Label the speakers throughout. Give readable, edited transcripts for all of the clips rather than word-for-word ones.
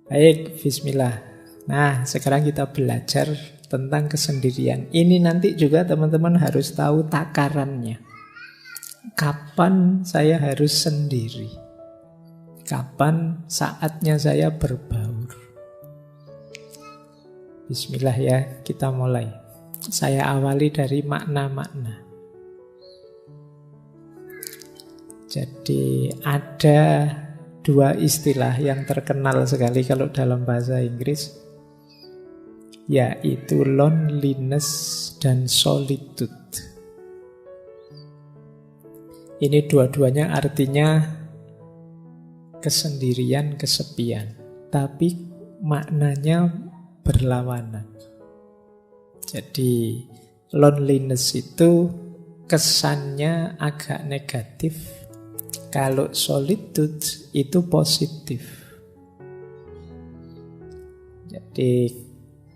Speaker 1: Baik, bismillah. Nah, sekarang kita belajar tentang kesendirian. Ini nanti juga teman-teman harus tahu takarannya. Kapan saya harus sendiri? Kapan saatnya saya berbaur? Bismillah ya, kita mulai. Saya awali dari makna-makna. Jadi ada dua istilah yang terkenal sekali kalau dalam bahasa Inggris, yaitu loneliness dan solitude. Ini dua-duanya artinya kesendirian, kesepian, tapi maknanya berlawanan. Jadi loneliness itu kesannya agak negatif, kalau solitude itu positif. Jadi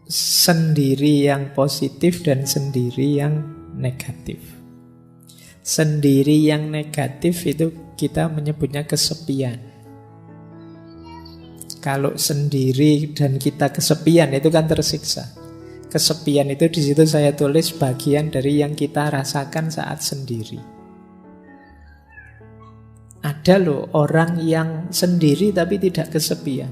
Speaker 1: sendiri yang positif dan sendiri yang negatif. Sendiri yang negatif itu kita menyebutnya kesepian. Kalau sendiri dan kita kesepian itu kan tersiksa. Kesepian itu di situ saya tulis bagian dari yang kita rasakan saat sendiri. Ada loh orang yang sendiri tapi tidak kesepian.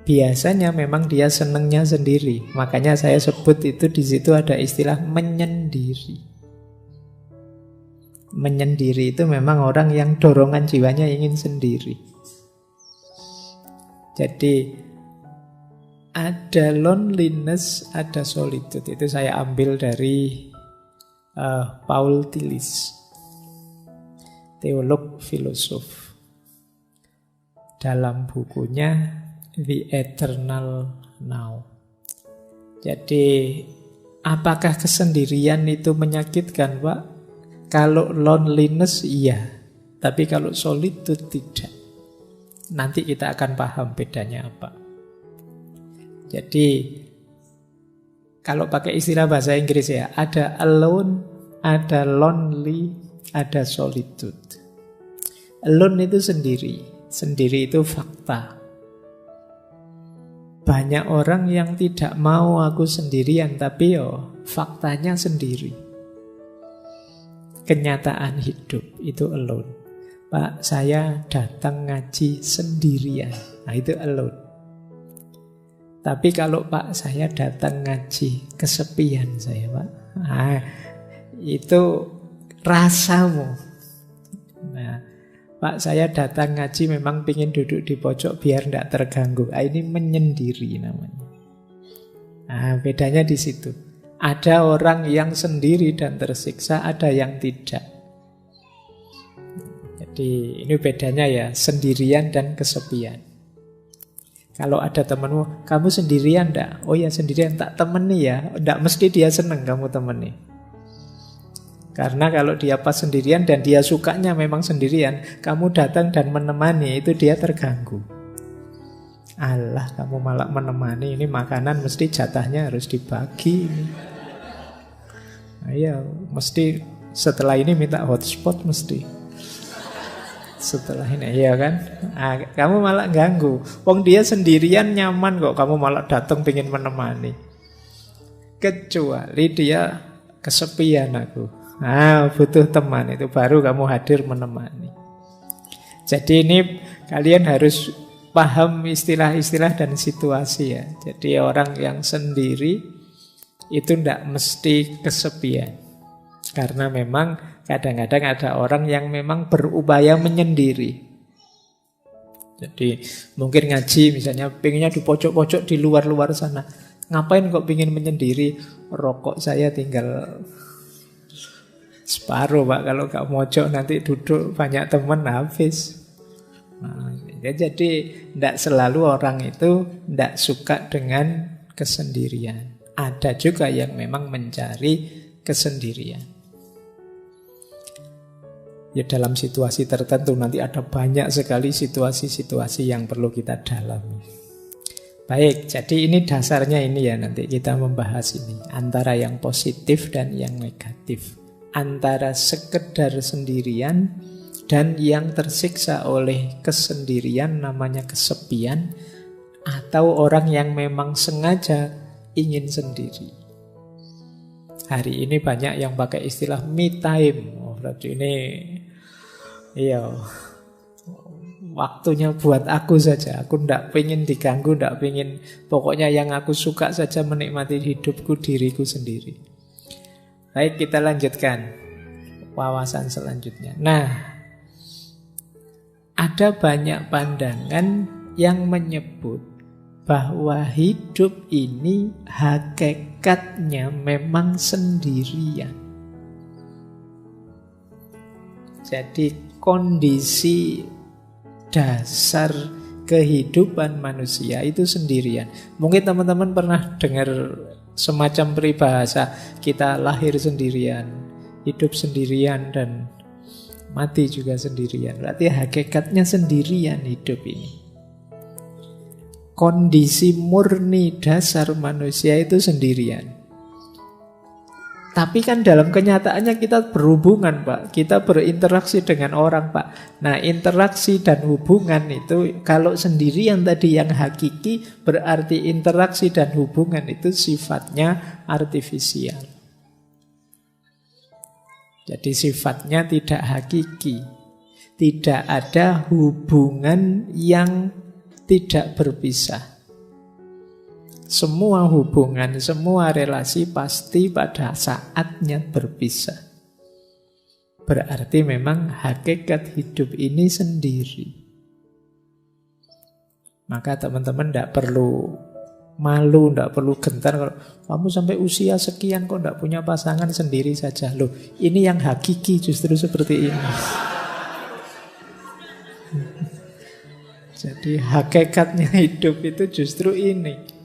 Speaker 1: Biasanya memang dia senengnya sendiri. Makanya saya sebut itu di situ ada istilah menyendiri. Menyendiri itu memang orang yang dorongan jiwanya ingin sendiri. Jadi ada loneliness, ada solitude. Itu saya ambil dari Paul Tillich, teolog filosof. Dalam bukunya The Eternal Now. Jadi apakah kesendirian itu menyakitkan, Pak? Kalau loneliness iya, tapi kalau solitude tidak. Nanti kita akan paham bedanya apa. Jadi kalau pakai istilah bahasa Inggris ya, ada alone, ada lonely, ada solitude. Alone itu sendiri. Sendiri itu fakta. Banyak orang yang tidak mau aku sendirian, tapi faktanya sendiri. Kenyataan hidup itu alone. Pak, saya datang ngaji sendirian. Nah, itu alone. Tapi kalau Pak, saya datang ngaji kesepian saya, Pak. Nah, itu rasamu. Nah, Pak, saya datang ngaji memang ingin duduk di pojok biar tidak terganggu. Nah, ini menyendiri namanya. Nah, bedanya di situ. Ada orang yang sendiri dan tersiksa, ada yang tidak. Jadi ini bedanya ya, sendirian dan kesepian. Kalau ada temanmu, kamu sendirian enggak? Oh ya sendirian, tak temeni ya. Enggak mesti dia seneng kamu temeni. Karena kalau dia pas sendirian dan dia sukanya memang sendirian, kamu datang dan menemani, itu dia terganggu. Allah, kamu malah menemani, ini makanan mesti jatahnya harus dibagi ini. Iya, mesti setelah ini minta hotspot mesti. Setelah ini, iya kan? Nah, kamu malah ganggu. Wong dia sendirian nyaman kok, kamu malah datang pengen menemani. Kecuali dia kesepian aku. Nah, butuh teman, itu baru kamu hadir menemani. Jadi ini kalian harus paham istilah-istilah dan situasi ya. Jadi orang yang sendiri itu tidak mesti kesepian. Karena memang kadang-kadang ada orang yang memang berupaya menyendiri. Jadi mungkin ngaji misalnya pengennya di pojok-pojok di luar-luar sana. Ngapain kok pengen menyendiri? Rokok saya tinggal separuh, Pak. Kalau gak mojok nanti duduk banyak teman habis. Nah, jadi tidak selalu orang itu tidak suka dengan kesendirian. Ada juga yang memang mencari kesendirian. Ya dalam situasi tertentu nanti ada banyak sekali situasi-situasi yang perlu kita dalami. Baik, jadi ini dasarnya ini ya, nanti kita membahas ini. Antara yang positif dan yang negatif. Antara sekedar sendirian Dan yang tersiksa oleh kesendirian namanya kesepian, atau orang yang memang sengaja ingin sendiri. Hari ini banyak yang pakai istilah me time. Oh, berarti ini iya, waktunya buat aku saja. Aku ndak pengen diganggu, ndak pengen. Pokoknya yang aku suka saja, menikmati hidupku, diriku sendiri. Baik, kita lanjutkan wawasan selanjutnya. Nah, ada banyak pandangan yang menyebut bahwa hidup ini hakikatnya memang sendirian. Jadi kondisi dasar kehidupan manusia itu sendirian. Mungkin teman-teman pernah dengar semacam peribahasa, kita lahir sendirian, hidup sendirian, dan mati juga sendirian. Berarti hakikatnya sendirian hidup ini. Kondisi murni dasar manusia itu sendirian. Tapi kan dalam kenyataannya kita berhubungan, Pak. Kita berinteraksi dengan orang, Pak. Nah, interaksi dan hubungan itu, kalau sendirian tadi yang hakiki, berarti interaksi dan hubungan itu sifatnya artifisial. Jadi sifatnya tidak hakiki. Tidak ada hubungan yang tidak berpisah. Semua hubungan, semua relasi pasti pada saatnya berpisah. Berarti memang hakikat hidup ini sendiri. Maka teman-teman tidak perlu malu, tidak perlu gentar kalau kamu sampai usia sekian kok tidak punya pasangan, sendiri saja. Loh, ini yang hakiki justru seperti ini. Jadi hakikatnya hidup itu justru ini.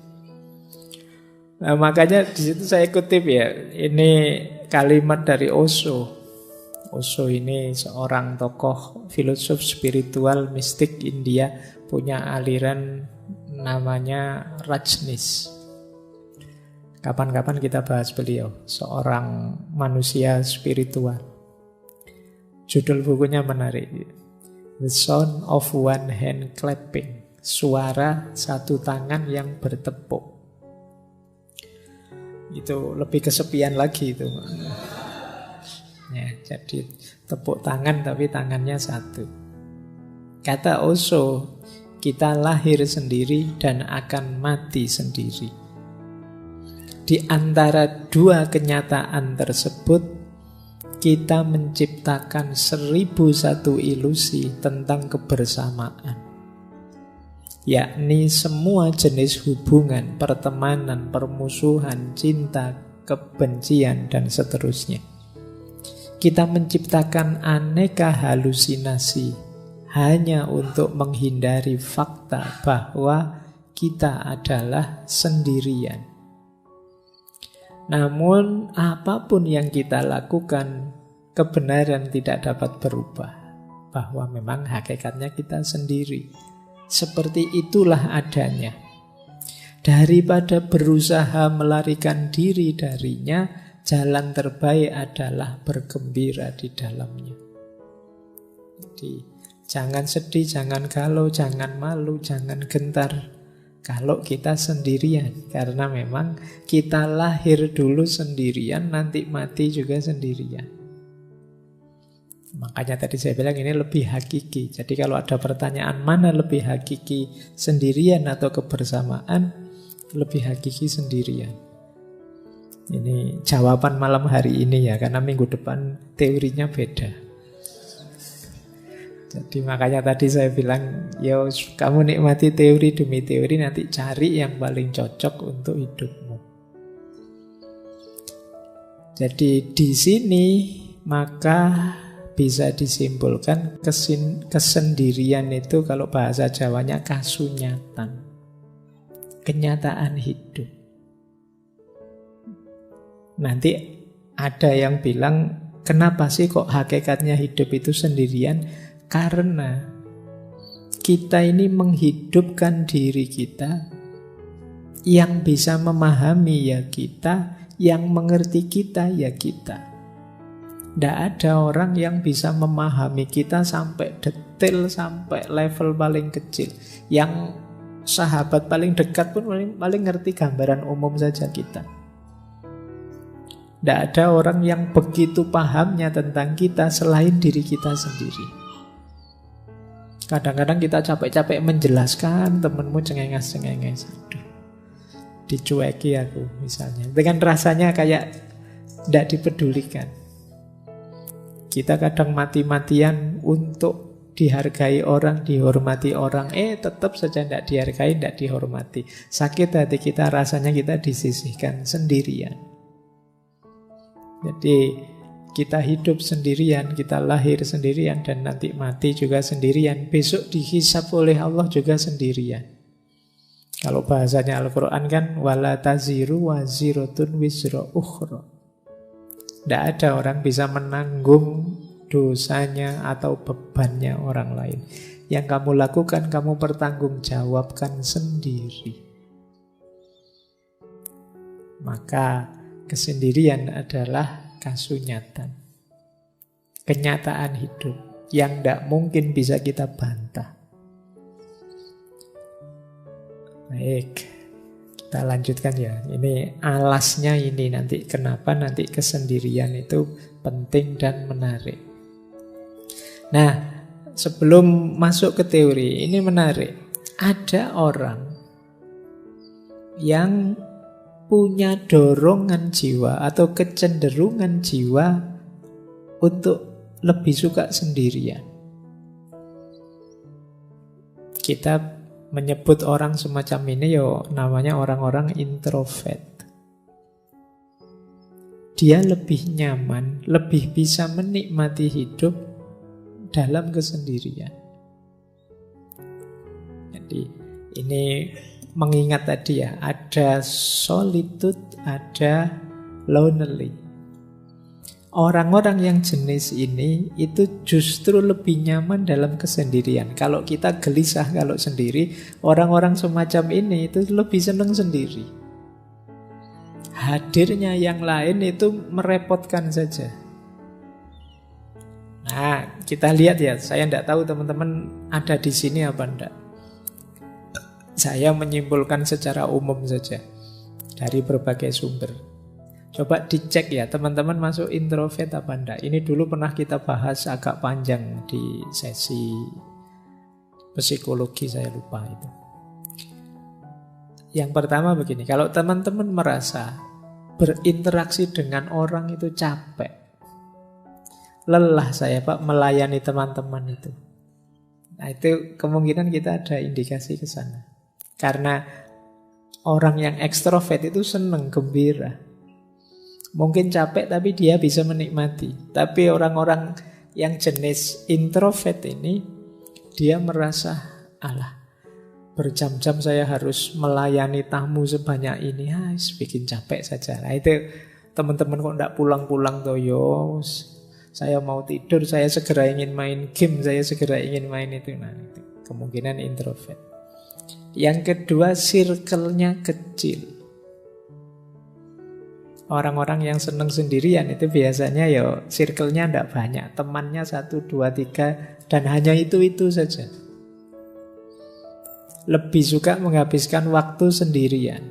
Speaker 1: Nah, makanya di situ saya kutip ya, ini kalimat dari Osho. Osho ini seorang tokoh filosof spiritual mistik India, punya aliran namanya Rajneesh. Kapan-kapan kita bahas beliau, seorang manusia spiritual. Judul bukunya menarik, The Sound of One Hand Clapping, suara satu tangan yang bertepuk. Itu lebih kesepian lagi itu. Ya, jadi tepuk tangan tapi tangannya satu. Kata Osho, kita lahir sendiri dan akan mati sendiri. Di antara dua kenyataan tersebut, kita menciptakan 1001 ilusi tentang kebersamaan. Yakni semua jenis hubungan, pertemanan, permusuhan, cinta, kebencian, dan seterusnya. Kita menciptakan aneka halusinasi hanya untuk menghindari fakta bahwa kita adalah sendirian. Namun apapun yang kita lakukan, kebenaran tidak dapat berubah, bahwa memang hakikatnya kita sendiri. Seperti itulah adanya. Daripada berusaha melarikan diri darinya, jalan terbaik adalah bergembira di dalamnya. Jadi jangan sedih, jangan galau, jangan malu, jangan gentar kalau kita sendirian. Karena memang kita lahir dulu sendirian, nanti mati juga sendirian. Makanya tadi saya bilang ini lebih hakiki. Jadi kalau ada pertanyaan mana lebih hakiki, sendirian atau kebersamaan, lebih hakiki sendirian. Ini jawaban malam hari ini ya, karena minggu depan teorinya beda. Jadi makanya tadi saya bilang, ya kamu nikmati teori demi teori, nanti cari yang paling cocok untuk hidupmu. Jadi di sini maka bisa disimpulkan kesendirian itu kalau bahasa Jawanya kasunyatan, kenyataan hidup. Nanti ada yang bilang, kenapa sih kok hakikatnya hidup itu sendirian? Karena kita ini menghidupkan diri kita, yang bisa memahami ya kita, yang mengerti kita ya kita. Tidak ada orang yang bisa memahami kita sampai detail, sampai level paling kecil. Yang sahabat paling dekat pun paling ngerti gambaran umum saja kita. Tidak ada orang yang begitu pahamnya tentang kita selain diri kita sendiri. Kadang-kadang kita capek-capek menjelaskan, temenmu cengenges-cengenges. Aduh, dicueki aku misalnya. Dengan rasanya kayak tidak dipedulikan. Kita kadang mati-matian untuk dihargai orang, dihormati orang. Tetap saja tidak dihargai, tidak dihormati. Sakit hati kita, rasanya kita disisihkan sendirian. Jadi kita hidup sendirian, kita lahir sendirian, dan nanti mati juga sendirian. Besok dihisab oleh Allah juga sendirian. Kalau bahasanya Al-Quran kan, wala taziru waziratun wizra ukhra. Tidak ada orang bisa menanggung dosanya atau bebannya orang lain. Yang kamu lakukan, kamu pertanggungjawabkan sendiri. Maka kesendirian adalah kasunyatan, kenyataan hidup yang tidak mungkin bisa kita bantah. Baik, kita lanjutkan ya. Ini alasnya ini nanti kenapa nanti kesendirian itu penting dan menarik. Nah, sebelum masuk ke teori, ini menarik. Ada orang yang punya dorongan jiwa atau kecenderungan jiwa untuk lebih suka sendirian. Kita menyebut orang semacam ini namanya orang-orang introvert. Dia lebih nyaman, lebih bisa menikmati hidup dalam kesendirian. Jadi ini mengingat tadi ya, ada solitude, ada lonely. Orang-orang yang jenis ini itu justru lebih nyaman dalam kesendirian. Kalau kita gelisah kalau sendiri, orang-orang semacam ini itu lebih senang sendiri. Hadirnya yang lain itu merepotkan saja. Nah, kita lihat ya, saya tidak tahu teman-teman ada di sini apa enggak. Saya menyimpulkan secara umum saja dari berbagai sumber. Coba dicek ya, teman-teman masuk introvert apa enggak. Ini dulu pernah kita bahas agak panjang di sesi psikologi, saya lupa itu. Yang pertama begini, kalau teman-teman merasa berinteraksi dengan orang itu capek, lelah saya Pak melayani teman-teman itu. Nah itu kemungkinan kita ada indikasi ke sana. Karena orang yang ekstrovert itu senang, gembira. Mungkin capek tapi dia bisa menikmati. Tapi orang-orang yang jenis introvert ini, dia merasa, alah, berjam-jam saya harus melayani tamu sebanyak ini, bikin capek saja. Nah itu teman-teman kok tidak pulang-pulang toh, saya mau tidur, saya segera ingin main game, saya segera ingin main itu. Nah itu kemungkinan introvert. Yang kedua, circle-nya kecil. Orang-orang yang senang sendirian itu biasanya circle-nya tidak banyak. Temannya 1, 2, 3 dan hanya itu-itu saja. Lebih suka menghabiskan waktu sendirian.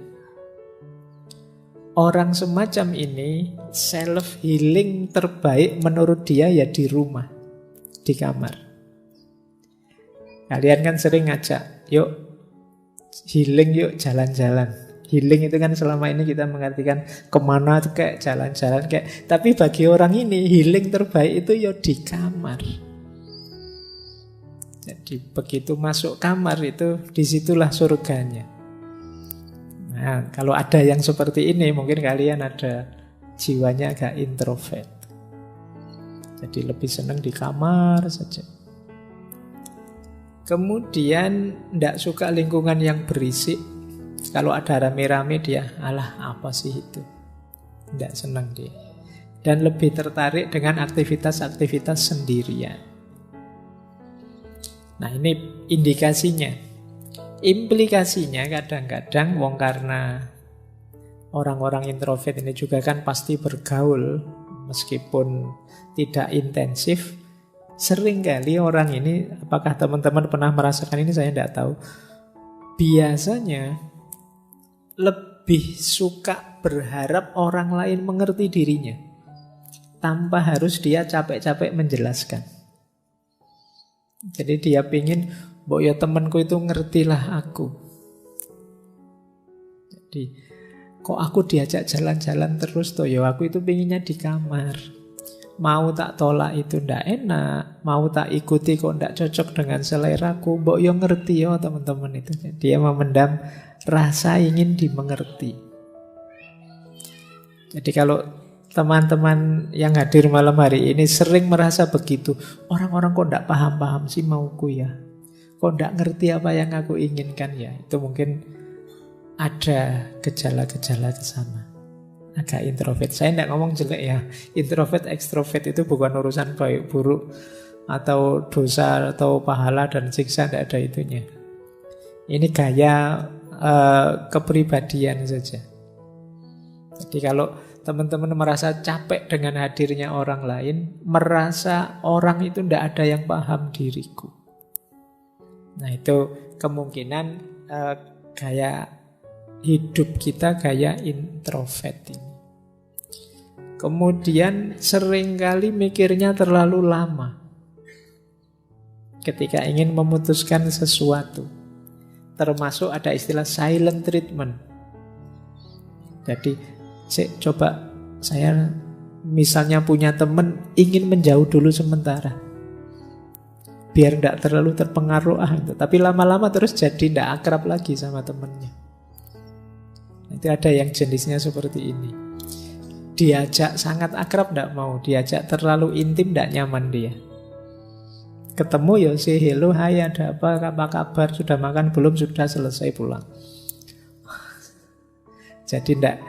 Speaker 1: Orang semacam ini self-healing terbaik menurut dia ya di rumah, di kamar. Kalian kan sering ngajak, yuk healing, yuk jalan-jalan. Healing itu kan selama ini kita mengartikan kemana tuh kayak jalan-jalan kayak. Tapi bagi orang ini healing terbaik itu ya di kamar. Jadi begitu masuk kamar itu disitulah surganya. Nah kalau ada yang seperti ini mungkin kalian ada jiwanya agak introvert. Jadi lebih senang di kamar saja. Kemudian tidak suka lingkungan yang berisik. Kalau ada rame-rame dia, alah apa sih itu? Tidak senang dia. Dan lebih tertarik dengan aktivitas-aktivitas sendirian. Nah ini indikasinya. Implikasinya kadang-kadang karena orang-orang introvert ini juga kan pasti bergaul Meskipun tidak intensif, sering kali orang ini, apakah teman-teman pernah merasakan ini saya tidak tahu, biasanya lebih suka berharap orang lain mengerti dirinya tanpa harus dia capek-capek menjelaskan. Jadi dia pingin, mbok ya temanku itu ngertilah aku. Jadi kok aku diajak jalan-jalan terus toh, ya aku itu pinginnya di kamar. Mau tak tolak itu ndak enak, mau tak ikuti kok ndak cocok dengan seleraku, mbok yo ngerti yo teman-teman itu. Dia memendam rasa ingin dimengerti. Jadi kalau teman-teman yang hadir malam hari ini sering merasa begitu, orang-orang kok ndak paham-paham sih mauku ya, kok ndak ngerti apa yang aku inginkan ya, itu mungkin ada gejala-gejala ke sana. Agak introvert. Saya tidak ngomong jelek ya. Introvert, ekstrovert itu bukan urusan baik buruk atau dosa atau pahala dan siksa, tidak ada itunya. Ini gaya kepribadian saja. Jadi kalau teman-teman merasa capek dengan hadirnya orang lain, merasa orang itu tidak ada yang paham diriku. Nah itu kemungkinan gaya hidup kita gaya introvert ini. Kemudian seringkali mikirnya terlalu lama ketika ingin memutuskan sesuatu. Termasuk ada istilah silent treatment. Jadi coba saya misalnya punya teman ingin menjauh dulu sementara, biar tidak terlalu terpengaruh tapi lama-lama terus jadi tidak akrab lagi sama temannya. Itu ada yang jenisnya seperti ini. Diajak sangat akrab tidak mau, diajak terlalu intim tidak nyaman dia. Ketemu ya say hello, hai ada apa kabar, sudah makan belum, sudah selesai pulang. Jadi tidak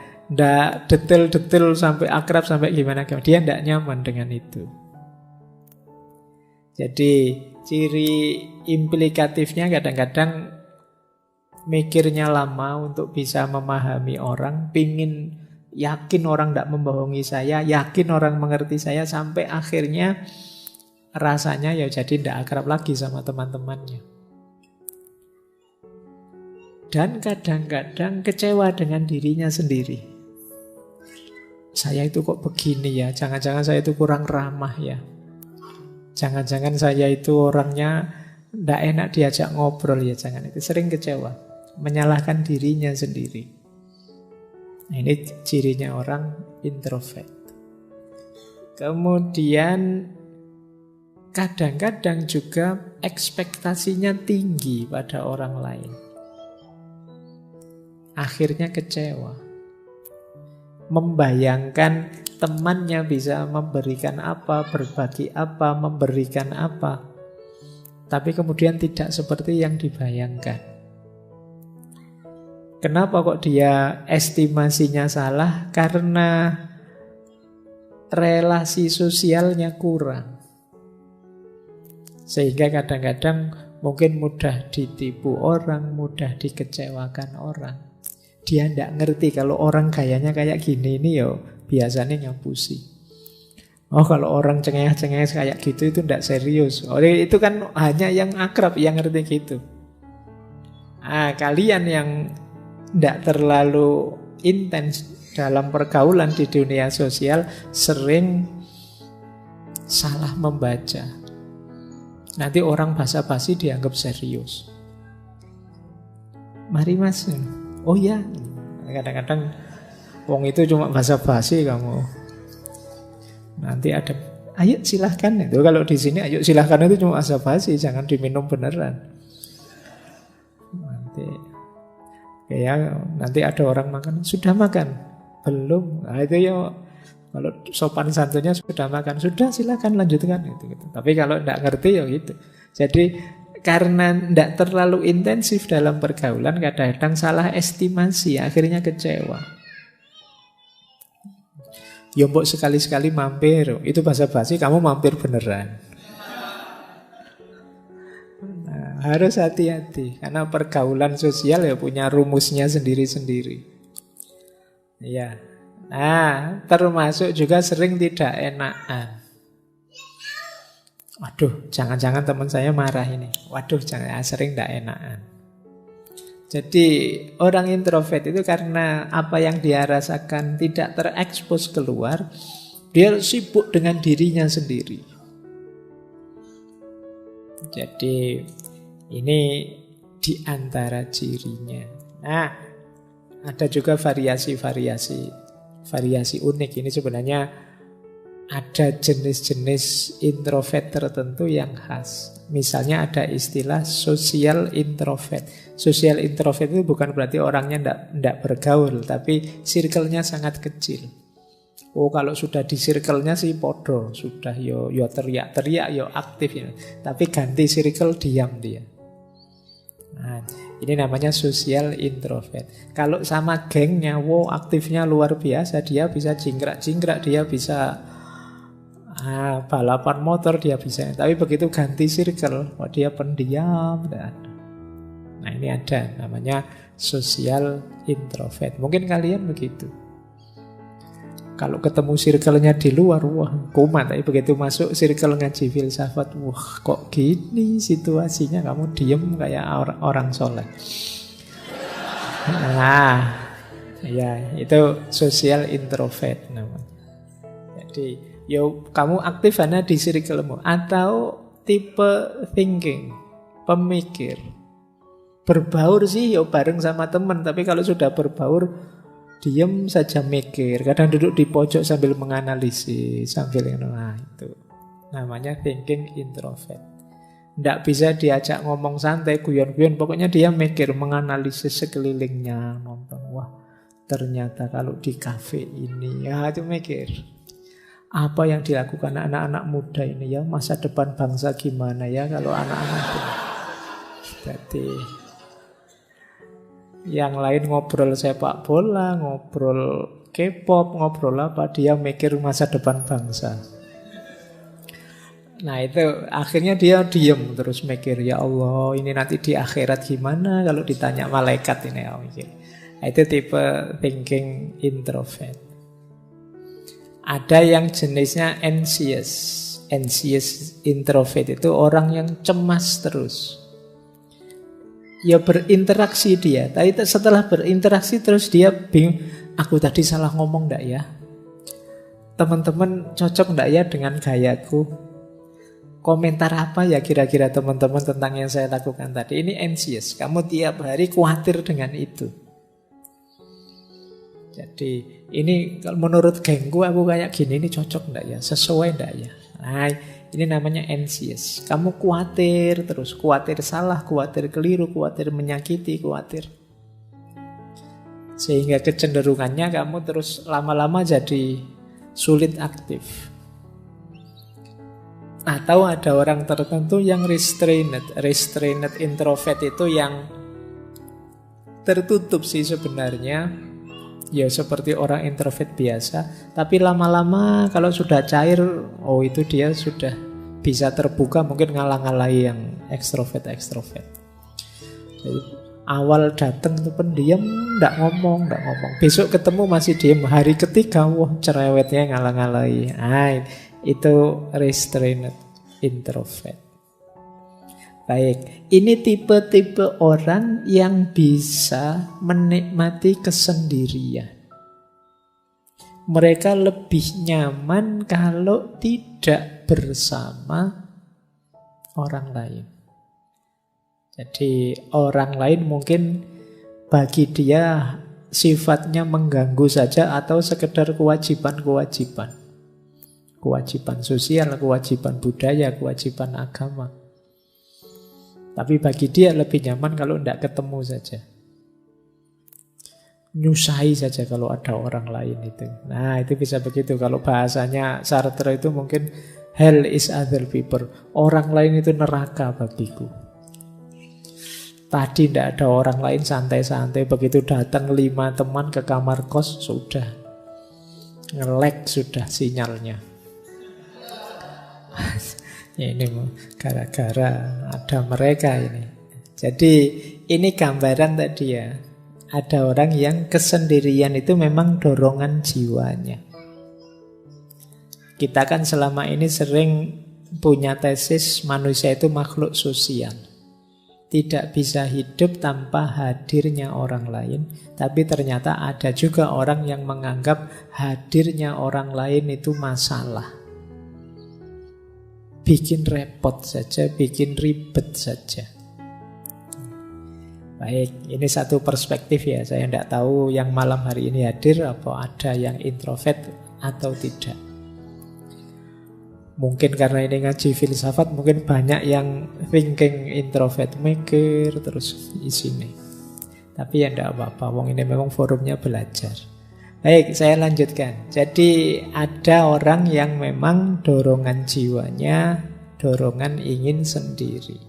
Speaker 1: detail-detail sampai akrab sampai gimana. Dia tidak nyaman dengan itu. Jadi ciri implikatifnya kadang-kadang mikirnya lama untuk bisa memahami orang, pingin yakin orang tidak membohongi saya, yakin orang mengerti saya, sampai akhirnya rasanya ya jadi tidak akrab lagi sama teman-temannya. Dan kadang-kadang kecewa dengan dirinya sendiri. Saya itu kok begini ya, jangan-jangan saya itu kurang ramah ya, jangan-jangan saya itu orangnya tidak enak diajak ngobrol ya, jangan. Itu sering kecewa, menyalahkan dirinya sendiri. Nah, ini cirinya orang introvert. Kemudian kadang-kadang juga ekspektasinya tinggi pada orang lain. Akhirnya kecewa. Membayangkan temannya bisa memberikan apa, berbagi apa, memberikan apa, tapi kemudian tidak seperti yang dibayangkan. Kenapa kok dia estimasinya salah? Karena relasi sosialnya kurang. Sehingga kadang-kadang mungkin mudah ditipu orang, mudah dikecewakan orang. Dia tidak ngerti kalau orang gayanya kayak gini ini ya biasanya ngapusi. Oh kalau orang cengeng-cengeng kayak gitu itu tidak serius. Oh itu kan hanya yang akrab yang ngerti gitu. Kalian yang tidak terlalu intens dalam pergaulan di dunia sosial sering salah membaca. Nanti orang basa-basi dianggap serius. Mari mas. Oh ya, kadang-kadang wong itu cuma basa-basi kamu. Nanti ada, ayo silahkan. Itu kalau di sini ayo silahkan itu cuma basa-basi, jangan diminum beneran. Nanti ada orang makan, sudah makan? Belum. Nah, itu ya kalau sopan santunnya sudah makan, sudah silahkan lanjutkan gitu. Tapi kalau tidak ngerti ya gitu. Jadi karena tidak terlalu intensif dalam pergaulan, kadang-kadang salah estimasi, akhirnya kecewa. Ya mbok sekali-sekali mampir, itu basa-basi, kamu mampir beneran. Nah, harus hati-hati, karena pergaulan sosial ya punya rumusnya sendiri-sendiri. Ya, Nah, termasuk juga sering tidak enakan. Waduh, jangan-jangan teman saya marah ini. Waduh, jangan sering tidak enakan. Jadi orang introvert itu karena apa yang dia rasakan tidak terekspos keluar, dia sibuk dengan dirinya sendiri. Jadi ini di antara cirinya. Nah, ada juga variasi unik. Ini sebenarnya ada jenis-jenis introvert tertentu yang khas. Misalnya ada istilah social introvert. Social introvert itu bukan berarti orangnya tidak bergaul, tapi circle-nya sangat kecil. Oh, kalau sudah di circle-nya sih podo, sudah yo teriak-teriak, yo aktif ya. Tapi ganti circle diam dia. Nah, ini namanya social introvert. Kalau sama gengnya, wow aktifnya luar biasa, dia bisa jingkrak-jingkrak, dia bisa balapan motor dia bisa. Tapi begitu ganti circle, dia pendiam. Nah ini ada namanya social introvert. Mungkin kalian begitu. Kalau ketemu circle-nya di luar, wah kumat. Tapi begitu masuk circle ngaji filsafat, wah kok gini situasinya, kamu diem kayak orang soleh. Nah, ya itu social introvert namanya. Jadi kamu aktif hanya di circle-mu. Atau tipe thinking, pemikir. Berbaur sih bareng sama teman, tapi kalau sudah berbaur, diem saja mikir. Kadang duduk di pojok sambil menganalisis, sambil itu namanya thinking introvert. Tidak bisa diajak ngomong santai, guyon-guyon. Pokoknya dia mikir, menganalisis sekelilingnya, nonton. Wah, ternyata kalau di kafe ini, ya itu mikir. Apa yang dilakukan anak-anak muda ini ya, masa depan bangsa gimana ya kalau anak-anak itu. Jadi yang lain ngobrol sepak bola, ngobrol K-pop, ngobrol apa, dia mikir masa depan bangsa. Nah itu akhirnya dia diem terus mikir, ya Allah ini nanti di akhirat gimana kalau ditanya malaikat ini. Nah, itu tipe thinking introvert. Ada yang jenisnya anxious. Anxious introvert itu orang yang cemas terus. Ya berinteraksi dia, tapi setelah berinteraksi terus dia bingung, aku tadi salah ngomong enggak ya? Teman-teman cocok enggak ya dengan gayaku? Komentar apa ya kira-kira teman-teman tentang yang saya lakukan tadi? Ini anxious, kamu tiap hari khawatir dengan itu. Jadi ini kalau menurut gengku aku kayak gini, ini cocok enggak ya? Sesuai enggak ya? Nah ini namanya anxious. Kamu khawatir terus, khawatir salah, khawatir keliru, khawatir menyakiti, khawatir. Sehingga kecenderungannya kamu terus lama-lama jadi sulit aktif. Atau ada orang tertentu yang restrained introvert itu yang tertutup sih sebenarnya. Ya seperti orang introvert biasa, tapi lama-lama kalau sudah cair, oh itu dia sudah bisa terbuka, mungkin ngalah-ngalahi yang ekstrovert. Jadi awal datang itu pendiam, nggak ngomong. Besok ketemu masih diem, hari ketiga, wah cerewetnya ngalah-ngalahi. Nah, itu restrained introvert. Baik, ini tipe-tipe orang yang bisa menikmati kesendirian. Mereka lebih nyaman kalau tidak bersama orang lain. Jadi orang lain mungkin bagi dia sifatnya mengganggu saja atau sekedar kewajiban-kewajiban. Kewajiban sosial, kewajiban budaya, kewajiban agama. Tapi bagi dia lebih nyaman kalau tidak ketemu saja. Nyusahi saja kalau ada orang lain itu. Nah itu bisa begitu. Kalau bahasanya Sartre itu mungkin hell is other people. Orang lain itu neraka bagiku. Tadi tidak ada orang lain, santai-santai. Begitu datang 5 teman ke kamar kos, sudah nge-lag sudah sinyalnya. Ini gara-gara ada mereka ini. Jadi ini gambaran tadi ya. Ada orang yang kesendirian itu memang dorongan jiwanya. Kita kan selama ini sering punya tesis manusia itu makhluk sosial. Tidak bisa hidup tanpa hadirnya orang lain. Tapi ternyata ada juga orang yang menganggap hadirnya orang lain itu masalah. Bikin repot saja, bikin ribet saja. Baik, ini satu perspektif ya. Saya tidak tahu yang malam hari ini hadir apa ada yang introvert atau tidak. Mungkin karena ini ngaji filsafat, mungkin banyak yang thinking introvert, mikir terus isinya. Tapi ya tidak apa-apa, wong ini memang forumnya belajar. Baik, saya lanjutkan. Jadi ada orang yang memang dorongan jiwanya, dorongan ingin sendiri.